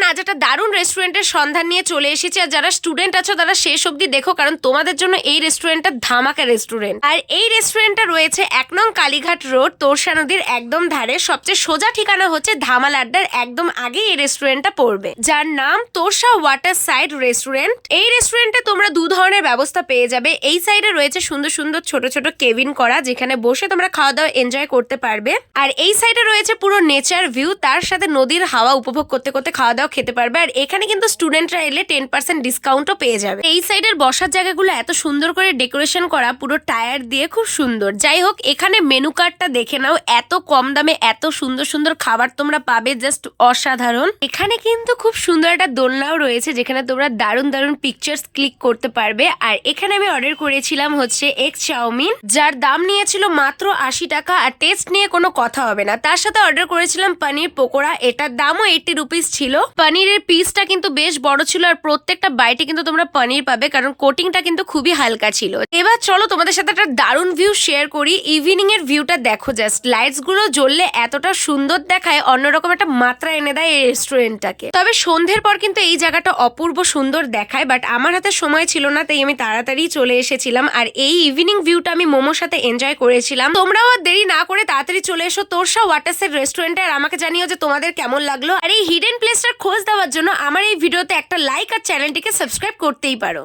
আজ একটা দারুণ রেস্টুরেন্টের সন্ধান নিয়ে চলে এসেছি। আর যারা স্টুডেন্ট আছো তারা শেষ অবধি দেখো, কারণ তোমাদের জন্য এই রেস্টুরেন্টটা ধামাকা রেস্টুরেন্ট। আর এই রেস্টুরেন্টটা রয়েছে 1 নং কালীঘাট রোড, তোরসা নদীর একদম ধারে। সবচেয়ে সোজা ঠিকানা হচ্ছে ধামাল আড্ডার একদম আগে এই রেস্টুরেন্টটা পড়বে, যার নাম তোরসা ওয়াটার সাইড রেস্টুরেন্ট। এই রেস্টুরেন্টে তোমরা দু ধরনের ব্যবস্থা পেয়ে যাবে। এই সাইডে রয়েছে সুন্দর সুন্দর ছোট ছোট কেবিন করা, যেখানে বসে তোমরা খাওয়া দাওয়া এনজয় করতে পারবে। আর এই সাইডে রয়েছে পুরো নেচার ভিউ, তার সাথে নদীর হাওয়া উপভোগ করতে করতে খাওয়া দাওয়া খেতে পারবে। আর এখানে কিন্তু স্টুডেন্টরা এলে 10% ডিসকাউন্টও পেয়ে যাবে। এই সাইডের বসার জায়গাগুলো এত সুন্দর করে ডেকোরেশন করা, পুরো টায়ার দিয়ে, খুব সুন্দর। যাই হোক, এখানে মেনু কার্ডটা দেখে নাও, এত কম দামে এত সুন্দর সুন্দর খাবার তোমরা পাবে, জাস্ট অসাধারণ। এখানে কিন্তু খুব সুন্দর একটা দোলনাও রয়েছে, যেখানে তোমরা দারুণ দারুণ পিকচার্স ক্লিক করতে পারবে। আর এখানে আমি অর্ডার করেছিলাম হচ্ছে এগ চাউমিন, যার দাম নিয়েছিল মাত্র 80 টাকা। আর টেস্ট নিয়ে কোনো কথা হবে না। তার সাথে অর্ডার করেছিলাম পনির পকোড়া, এটার দামও 80 রুপিস ছিল। পনিরের পিসটা কিন্তু বেশ বড় ছিল, আর প্রত্যেকটা বাইটে কিন্তু তোমরা পনির পাবে, কারণ কোটিংটা কিন্তু খুবই হালকা ছিল। এবার চলো তোমাদের সাথে একটা দারুণ ভিউ শেয়ার করি। ইভিনিং এর ভিউটা দেখো, জাস্ট লাইটস গুলো জ্বললে এতটা সুন্দর দেখায়, অন্যরকম একটা মাত্রা এনে দেয় এই রেস্টুরেন্টটাকে। তবে সন্ধ্যের পর কিন্তু এই জায়গাটা অপূর্ব সুন্দর দেখায়, বাট আমার হাতে সময় ছিল না, তাই আমি তাড়াতাড়ি চলে এসেছিলাম। আর এই ইভিনিং ভিউটা আমি মোমোর সাথে এনজয় করেছিলাম। তোমরাও আর দেরি না করে তাড়াতাড়ি চলে এসো তোরসা ওয়াটার সাইড রেস্টুরেন্টে, আর আমাকে জানিও যে তোমাদের কেমন লাগলো। আর এই হিডেন প্লেসটার খোঁজ দেওয়ার জন্য আমার এই ভিডিওতে একটা লাইক আর চ্যানেলটিকে সাবস্ক্রাইব করতেই পারো।